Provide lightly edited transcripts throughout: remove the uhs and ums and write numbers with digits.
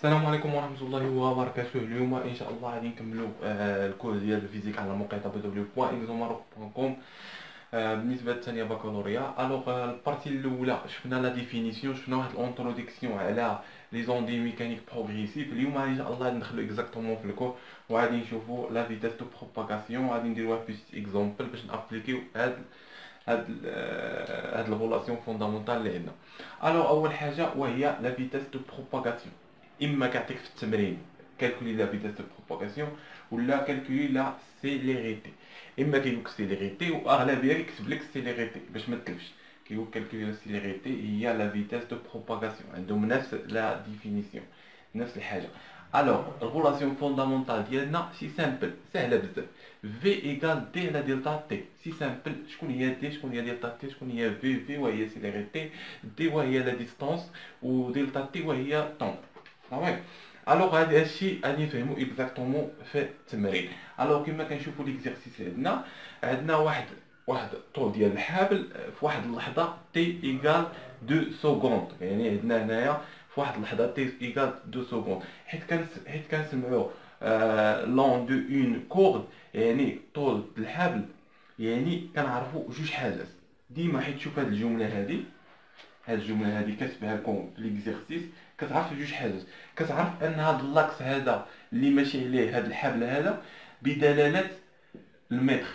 السلام عليكم ورحمة الله وبركاته. اليوم إن شاء الله غادي نكملوا الكورس ديال الفيزيك على موقع www.exomaroc.com. بالنسبة للثانية بكالوريا، البارتي الأولى شفنا لا ديفينيسيون، شفنا واحد الانتروديكسيون على لي زوندي ميكانيك بروغريسيف. اليوم إن شاء الله ندخلو اكزاكتومون في الكور وغادي نشوفو لا فيتاس دو بروباغاسيون، وغادي نديرو بيست اكزومبل باش نابليكيو هاد الغولاسيون فوندامونتال اللي عندنا. اول حاجه وهي لا فيتاس دو بروباغاسيون. اما كيعطيك في التمرين كالكولي لا فيتاس دو بروباغاسيون ولا كالكولي لا سيليريتي. اما كيقولك سيليريتي واغلبيه كيكتب لك سيليريتي باش ما تلفش، كيقول كالكولي لا سيليريتي هي لا فيتاس دو بروباغاسيون، عندهم نفس لا ديفينيسيون، نفس الحاجه. الغولاسيون فوندامونتال ديالنا سي سامبل، سهله بزاف. في ايكال دي على دلتا تي، سي سامبل. شكون هي دي، شكون هي دلتا تي، شكون هي في وهي سيليريتي، دي وهي لا ديستانس، ودلتا تي وهي طون. صافي. هذا الشيء غادي نفهمو اكزاكتومون في التمرين. كما كنشوفوا ليكزيرسيس عندنا واحد الطول ديال الحبل في واحد اللحظه تي ايكال 2 سكوند. يعني عندنا هنايا في واحد اللحظه تي ايكال 2 سكوند، حيت كنسمعوا لون دو اون كورد، يعني طول الحبل، يعني كنعرفوا جوج حاجات ديما. حيت شوف هاد الجمله هذه كتبها لكم في ليكزيرسيس، كتعرف جوج حاجات. كتعرف ان هاد اللاكس هذا اللي ماشي عليه هاد الحبل هذا بدلاله المتر،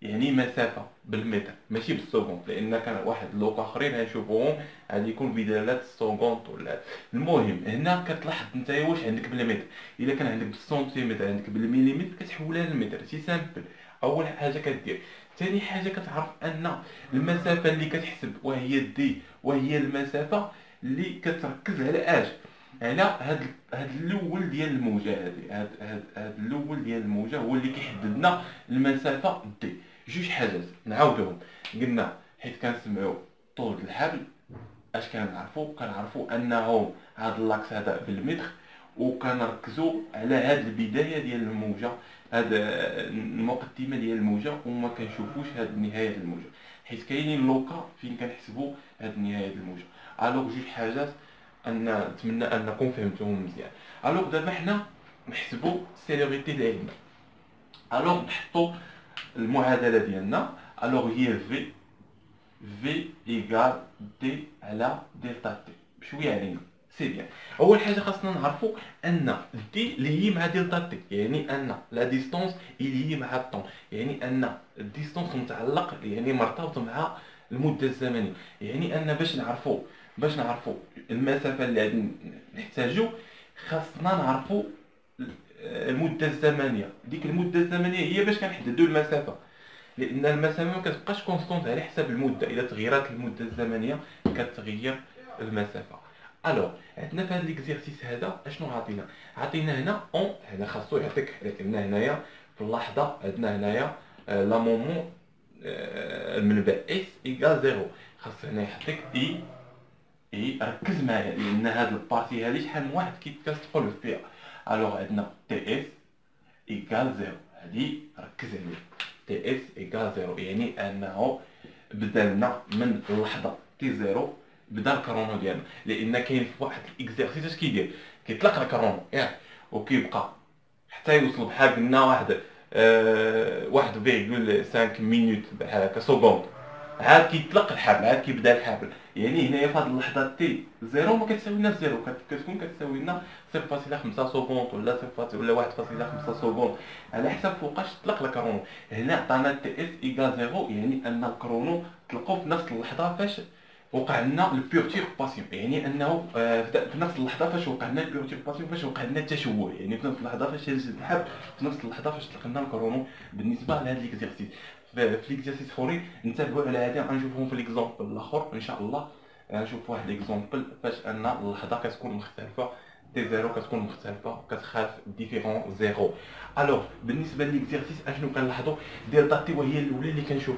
يعني مسافه بالمتر ماشي بالسكوند، لان كان واحد لوك اخرين غنشوفوهم غادي يكون بدلاله السكوند ولا. المهم هنا كتلاحظ نتايا واش عندك بالمتر. الا كان عندك بالسنتيمتر عندك بالمليمتر كتحولها للمتر، سي سامبل. اول حاجه كدير. ثاني حاجه كتعرف ان المسافه اللي كتحسب وهي دي، وهي المسافه اللي كتركز على على هاد الاول ديال الموجه هادي. هاد الاول ديال الموجه هو اللي كيحدد لنا المسافه دي. جوج حاجات نعاودوهم. قلنا حيت كنسمعوا طول الحبل اش كنعرفوا انه هاد اللاكس هذا بالمتر، وكنركزوا على هاد البدايه ديال الموجه، هاد المقدمه ديال الموجه، وما كنشوفوش هاد نهايه الموجه، حيت كاينين لوكا فين كنحسبوا هاد نهايه الموجه. جوج حاجات نتمنى انكم فهمتوهم مزيان. دابا حنا نحسبوا السيلوريتي اللي عندنا. نحطوا المعادله ديالنا. هي في ايكال دي على دلتا تي. بشويه علينا سي بيان. اول حاجه خاصنا نعرفوا ان دي اللي هي مع دلتا تي، يعني ان لا ديستونس اللي هي مع الطون، يعني ان الديستونس متعلق، يعني مرتبط مع المده الزمنيه. يعني ان باش نعرفوا المسافه اللي غادي نحتاجو، خاصنا نعرفوا المده الزمنيه. ديك المده الزمنيه هي باش كنحددوا المسافه، لان المسافه ما كتبقاش كونستونت على حساب المده. اذا تغيرات المده الزمنيه كتغير المسافه. عندنا في هذا ليكزيرسيس هذا اشنو عطينا هنا خاصو يعطيك عندنا هنايا في اللحظه، عندنا هنايا لا مومون المنبع اس ايكال زيرو. خاص هنا يعطيك ركز معايا، لان هاد البارتي هادي شحال من واحد كتدخل فيها. عندنا تي اس ايكال زيرو، هادي ركز عليها. تي اس ايكال زيرو يعني انه بدلنا من اللحظه تي زيرو بدا الكرونو ديالنا، لان كاين في واحد الاكزيرسيس اش كيدير، كيطلق الكرونو ياك، وكيبقى حتى يوصل بحال قلنا واحد 1.5 مينوت بحال هكا سكوند، عاد كيطلق الحبل، عاد كيبدا الحبل. يعني هنايا في هاد اللحظه تي زيرو ما كتساوي لنا زيرو، كتكون كتساوي لنا 0.5 سكوند ولا 1.5 سكوند، على حسب فوقاش طلق الكرونو. هنا عطانا تي اس ايكال زيرو، يعني ان الكرونو طلقوا في نفس اللحظه فاش وقع لنا البيرتيرباسيون، يعني انه في نفس اللحظه فاش وقع لنا البيرتيرباسيون، فاش وقع لنا التشوه، يعني في نفس اللحظه فاش هز الحبل، في نفس اللحظه فاش طلق لنا الكرونو. بالنسبه لهذا ليكزيرسيس في ليكزيرسيس اخرين نتابعوا على هذه، غنشوفهم في ليكزامبل الاخر ان شاء الله. غنشوف واحد ليكزامبل فاش ان اللحظه كتكون مختلفه، تي زيرو كتكون مختلفه وكتخالف ديفيرون زيرو. بالنسبه لليكزيرسيس اشنو كنلاحظوا؟ دلتا تي وهي الاولى اللي كنشوف.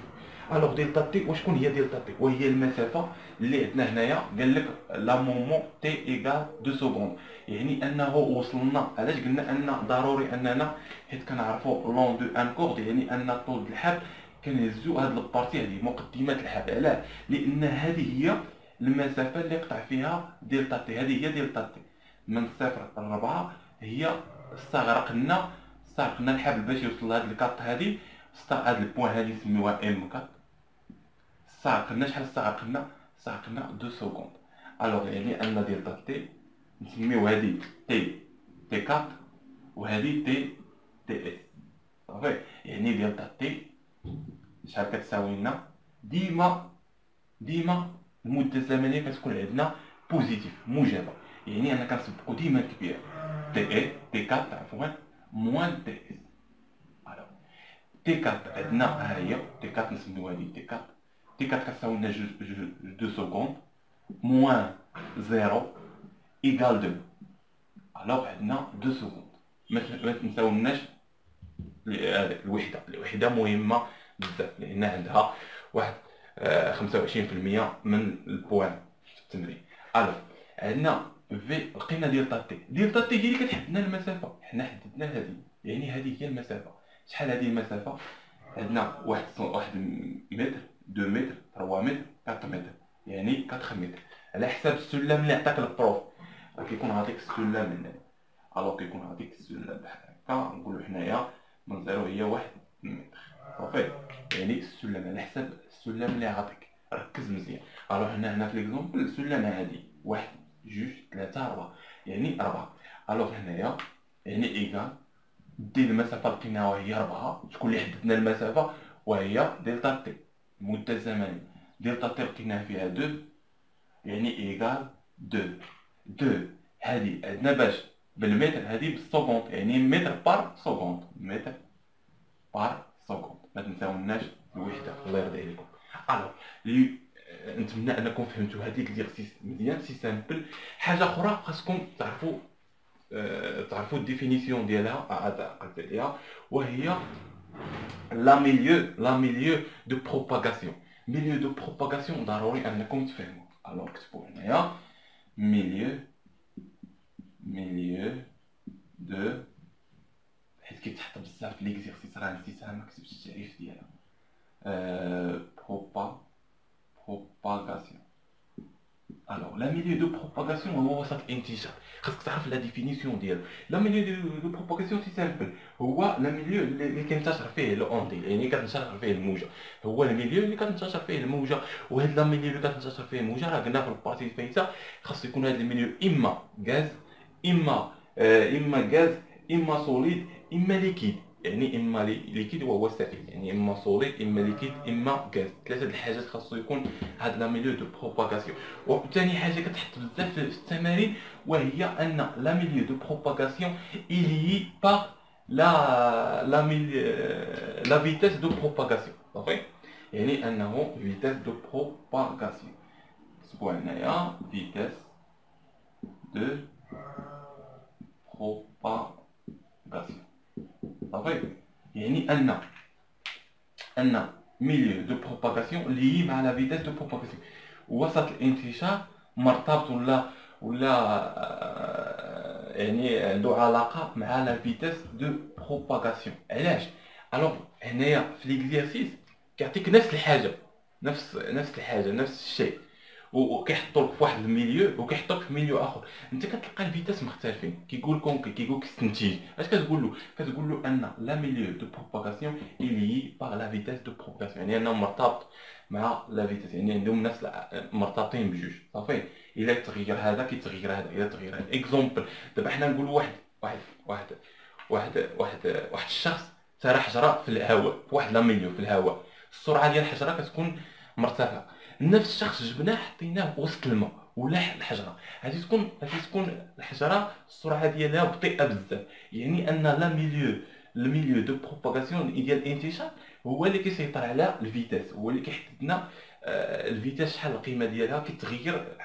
دلتا تي وشكون هي دلتا تي؟ وهي المسافه اللي عندنا هنايا. قال لك لا مومون تي ايكال 2 سكوند، يعني انه وصلنا. علاش قلنا ان ضروري اننا حيت كنعرفوا لون دو ان كورد، يعني ان طول الحبل كنهزو هاد البارتي هادي مقدمات الحبل. لان هذه هي المسافه اللي قطع فيها دلتا تي، هذه هي دلتا تي. من 0 ل 4 هي استغرقنا الحبل باش يوصل لهاد الكات هادي. هاد البوان هادي نسميوها ام كات. استغرقنا شحال؟ استغرقنا 2 سكوند. الوغ يعني ان دلتا تي نسميو هادي تي كات وهادي تي اس. صافي، يعني دلتا تي شحال كتساوي لنا؟ ديما المده الزمنيه كتكون عندنا بوزيتيف موجبه، يعني انا كنسبقو ديما كبير تي 4 عفوا موان تي اس. الوغ تي 4 عندنا ها هي تي 4 نسميوها هادي تي 4 كتساوي لنا 2 سكوند موان 0 ايكال 2. الوغ عندنا 2 سكوند. ما تنساوناش الوحده مهمه بزاف، لان عندها واحد 25% من البوان في التمرين. الوغ عندنا في لقينا دلتا تي هي اللي كتحدد لنا المسافه. حنا حددنا هذه، يعني هذه هي المسافه. شحال هذه المسافه؟ عندنا واحد متر 2 متر 3 متر 4 متر، يعني 4 متر على حساب السلم اللي عطاك البروف. راه كيكون عاطيك السلم من هنا، الوغ كيكون عاطيك السلم بحال هكا. نقولو حنايا من 0 هي 1 متر. صافي، يعني السلم على حساب السلم اللي عاطيك. ركز مزيان. الوغ هنا في ليكزومبل السلم عادي 1 2 3 4، يعني 4. الوغ هنايا يعني ايكال دي المسافه لقيناها هي 4. شكون اللي حددنا المسافه؟ وهي دلتا تي المده الزمنيه. دلتا تي لقيناها فيها 2، يعني ايكال 2 هادي عندنا باش بالمتر، هادي بالسكوند، يعني متر بار سكوند. متر بار سكوند، ما تنساوناش الوحده. الله يرضي عليكم. الوغ نتمنى انكم فهمتوا هذيك ليكزيرسيس مزيان، سي سامبل. حاجه اخرى خاصكم تعرفوا الديفينيسيون ديالها، قلت عليها، وهي لا ميليو دو بروباغاسيون. ميليو دو بروباغاسيون ضروري انكم تفهموا. الوغ كتبوا هنايا ميليو دو، حيت كيتحط بزاف في ليكزيرسيس راه نسيتها ما كتبتش التعريف ديالها. بروباغاسيون. الوغ لا ميليو دو بروباغاسيون هو وسط الانتشار. خاصك تعرف لا ديفينيسيون ديالو. لا ميليو دو بروباغاسيون سي سامبل، هو لا ميليو اللي كينتشر فيه لو اونتي، يعني كتنتشر فيه الموجه. هو الميليو اللي كتنتشر فيه الموجه. وهاد لا ميليو اللي كتنتشر فيه الموجه راه قلنا في البارتي الفايته خاص يكون هاد الميليو اما غاز، اما غاز، اما سوليد، اما ليكيد. يعني اما ليكيد وهو سائل، يعني اما سوليد اما ليكيد اما غاز. ثلاثه الحاجات خاصو يكون هاد لا ميليو دو بروباغاسيون. وثاني حاجه كتحط بزاف في التمارين وهي ان لا ميليو دو بروباغاسيون إليي باغ لا فيتاس دو بروباغاسيون. صافي، يعني انه فيتاس دو بروباغاسيون. كتبوا هنايا فيتاس دو بروباغاسيون. صافي، يعني ان ميليو دو بروباغاسيون لي مع لا فيتاس دو بروباغاسيون. وسط الانتشار مرتبط ولا يعني عنده علاقه مع لا فيتاس دو بروباغاسيون. علاش؟ الوغ هنايا في ليكزيرسيس كيعطيك نفس الحاجه، نفس الشيء، وكيحطوك في واحد الميليو وكيحطوك في ميليو اخر. انت كتلقى الفيتاس مختلفين. كيقولك استنتج. اش كتقول له؟ كتقول له ان لا ميليو دو بروباغاسيون إليي باغ لا فيتاس دو بروباغاسيون، يعني انه مرتبط مع لا فيتاس، يعني عندهم نفس مرتبطين بجوج. صافي، الا تغير هذا كيتغير هذا، الا تغير هذا. اكزومبل، دابا حنا نقولوا واحد الشخص ترى حجره في الهواء، في واحد لا ميليو في الهواء، السرعه ديال الحجره كتكون مرتفعه. نفس الشخص جبناه حطيناه وسط الماء ولا الحجره، غادي تكون الحجره السرعه ديالها بطيئه بزاف. يعني ان لا ميليو الميليو دو بروباغاسيون ديال الانتشار هو اللي كيسيطر على الفيتاس، هو اللي كيحدد لنا الفيتاس شحال القيمه ديالها كتغير.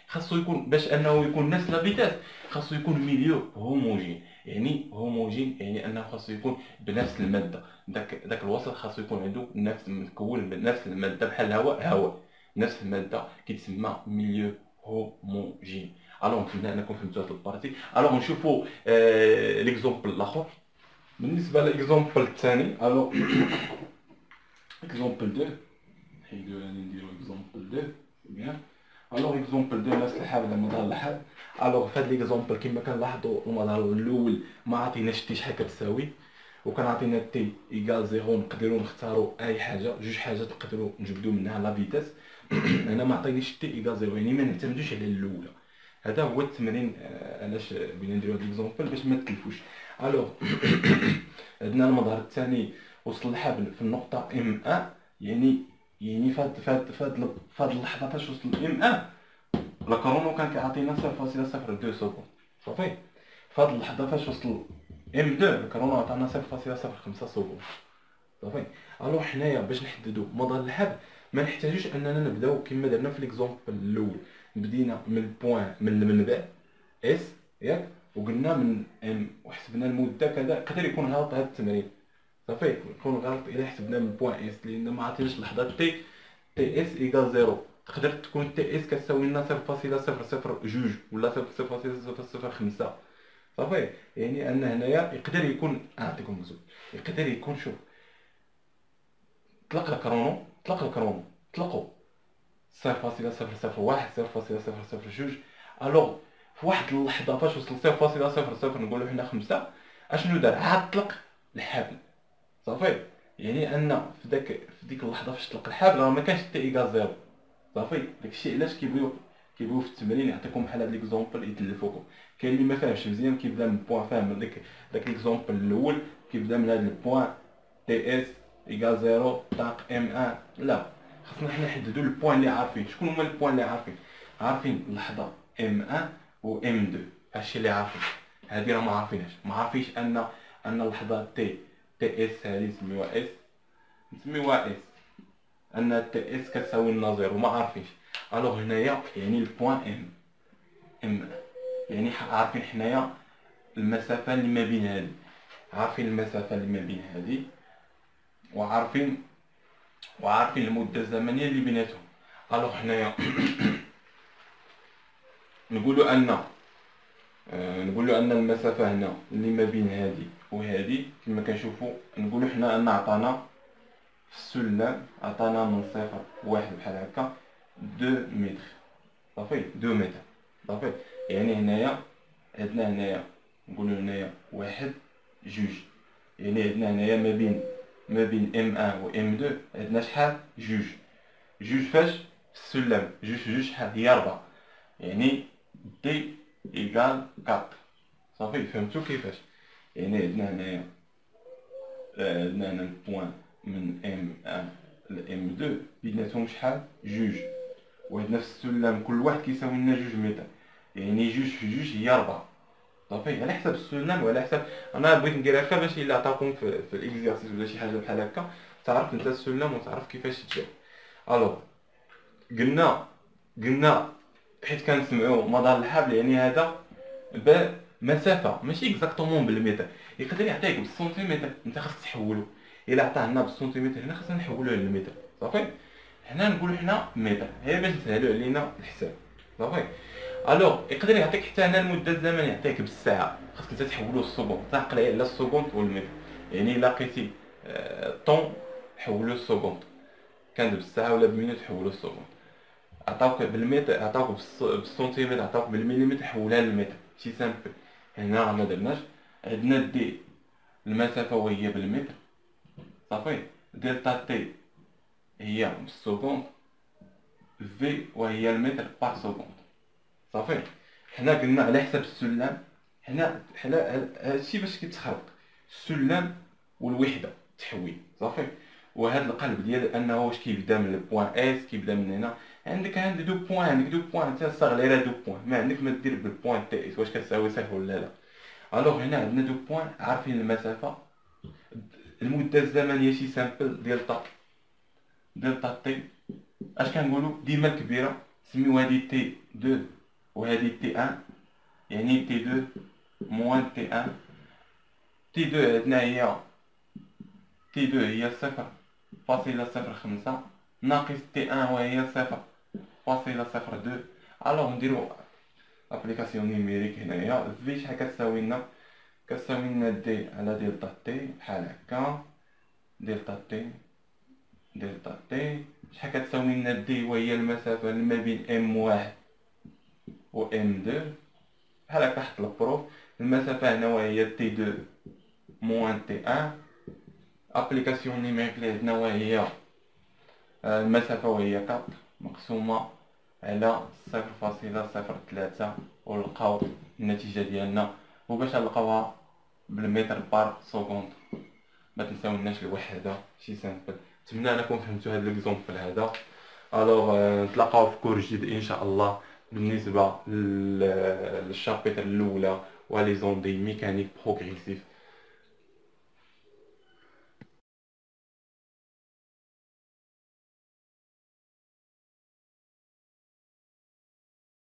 خاصو يكون باش انه يكون نفس لا فيتاس خاصو يكون ميليو هوموجين. يعني هوموجين يعني انه خاصو يكون بنفس الماده. داك الوسط خاصو يكون عنده متكون بنفس الماده بحال الهواء، نفس الماده كيتسمى ميليو هوموجين. الوغ نتمنى انكم فهمتوا هاد البارتي. الوغ نشوفوا ليكزومبل الاخر. بالنسبه للاكزومبل الثاني، الوغ اكزومبل 2 حيدو، يعني نديرو اكزومبل 2 بيان. الوغ اكزومبل دو نفس الحال على مدار الحال. الوغ في هاد ليكزومبل كيما كنلاحظوا المدار الاول ما عطيناش تي شحال كتساوي، وكان عطينا تي ايكال زيرو نقدروا نختاروا اي حاجه، جوج حاجات نقدروا نجبدوا منها لا فيتاس. هنا ما عطينيش تي ايكال زيرو، يعني ما نعتمدوش على الاولى. هذا هو التمرين علاش بغينا نديرو هاد ليكزومبل باش ما تلفوش. الوغ عندنا المظهر الثاني وصل الحبل في النقطه ام ان، يعني فهاد اللحظه فاش وصل ام ان لاكرونو كان كيعطينا 0.02 سكوند صافي. فهاد اللحظه فاش وصل ام 2 الكرونو عطانا 0.05 سكوند صافي. الو حنايا باش نحددو مدار الحبل ما نحتاجوش اننا نبداو كما درنا في ليكزومبل الاول، بدينا من البوين من المنبع اس ياك، وقلنا من ام وحسبنا المده كذا. يقدر يكون غلط هذا التمرين صافي، يكون غلط الا حسبنا من البوين اس لان ما عطيناش لحظه تي اس ايكال زيرو. تقدر تكون تي اس كتساوي لنا 0.002 ولا 0.005 صافي. يعني ان هنايا يقدر يكون نعطيكم مزول، يقدر يكون شوف طلق الكرونو طلقوا 0.001 0.002. الوغ في واحد اللحظه فاش وصل 0.00 نقولوا حنا 5 اشنو دار؟ عاد طلق الحبل صافي. يعني ان في ديك اللحظه فاش طلق الحبل راه ما كانش تي ايكال زيرو صافي. داكشي علاش كيبغيو في التمرين يعطيكم بحال هاد ليكزومبل يتلفوكم. كاين اللي ما فاهمش مزيان كيبدا من بوين فاهم داك ليكزومبل الاول كيبدا من هاد البوين تي اس ايكال زيرو طاق ام ان. لا، خصنا حنا نحددو البوين اللي عارفين. شكون هما البوين اللي عارفين اللحظه ام ان و ام 2. هادشي اللي عارفين. هادي راه ما عارفينهاش، ما عارفينش ان اللحظه تي اس هادي نسميوها اس ان تي اس كتساوي لنا زيرو، ما عارفينش. الوغ هنايا يعني البوين ام يعني عارفين حنايا المسافه اللي ما بين هادي، عارفين المسافه اللي ما بين هادي وعارفين المده الزمنيه اللي بيناتهم. الوغ حنايا نقولوا ان المسافه هنا اللي ما بين هادي وهادي كما كنشوفوا نقولوا حنا ان عطانا في السلم عطانا من صفر واحد بحال هكا 2 متر صافي. 2 متر صافي. يعني هنايا عندنا هنايا نقولوا هنايا واحد جوج، يعني عندنا هنايا ما بين ام ان و ام 2 عندنا شحال؟ جوج فاش في السلم جوج شحال هي 4، يعني دي ايكال 4 صافي. فهمتوا كيفاش؟ يعني عندنا هنايا هنا البوان من ام ان ل ام 2 بيناتهم شحال؟ جوج. وعندنا في السلم كل واحد كيساوي لنا 2 متر، يعني جوج في جوج هي 4 صافي. على حسب السلم وعلى حسب انا بغيت ندير هكا باش الا عطاكم في الاكزرسيس ولا شي حاجه بحال هكا تعرف انت السلم وتعرف كيفاش تجاوب. الو قلنا حيت كنسمعوا مدار الحبل يعني هذا بمسافه ماشي اكزاكتومون بالمتر، يقدر يعطيك بالسنتيمتر انت خاصك تحولو. الا عطاه لنا بالسنتيمتر هنا خاصنا نحولوه للمتر صافي. هنا نقولوا حنا متر هي باش نسهلوا علينا الحساب صافي. الوغ يقدر يعطيك حتى هنا المده الزمن يعطيك بالساعه، خاصك انت تحولو للسكوند، تعقل على السكوند والمتر. يعني الا لقيتي طون حولو للسكوند، كان بالساعه ولا بالمينوت حولو للسكوند. عطاوك بالمتر عطاوك بالسنتيمتر عطاوك بالمليمتر حولها للمتر شي سامبل. هنا راه ما درناش. عندنا دي المسافه وهي بالمتر صافي. دلتا تي هي بالسكوند، في وهي المتر بار سكوند صافي. حنا قلنا على حسب السلم، حنا هادشي باش كيتخرط السلم والوحده تحويل صافي. وهذا القلب ديال انه واش كيبدا من البوين اس كيبدا من هنا. عندك دو بوين، انت صاغ على دو بوين، ما عندك ما دير بالبوين تي اس واش كتساوي صفر ولا لا. الوغ هنا عندنا دو بوين عارفين المسافه، المده الزمنيه شي سامبل دلتا تي اش كنقولوا ديما الكبيره سميو هادي تي 2 وهادي تي 1، يعني تي 2 موان تي 1. تي 2 عندنا هي تي 2 هي 0.05 ناقص تي 1 وهي 0.02. الوغ نديرو ابليكاسيون نيميريك هنايا. في شحال كتساوي لنا؟ كتساوي لنا دي على دلتا تي بحال هكا. دلتا تي دلتا تي شحال كتساوي لنا دي وهي المسافة اللي ما بين ام واحد و ام دو. بحال هكا حط البروف المسافة هنا وهي تي دو موان تي ان. ابليكاسيون نيميريك اللي عندنا وهي المسافة وهي 4 مقسومة على 0.03 ونلقاو النتيجة ديالنا. وباش نلقاوها بالمتر بار سكوند ما تنساوناش الوحدة، شي سامبل. نتمنى انكم فهمتوا هذا ليكزومبل هذا. الوغ نتلاقاو في كور جديد ان شاء الله بالنسبة للشابتر الاولى ولي زوندي ميكانيك بروغريسيف.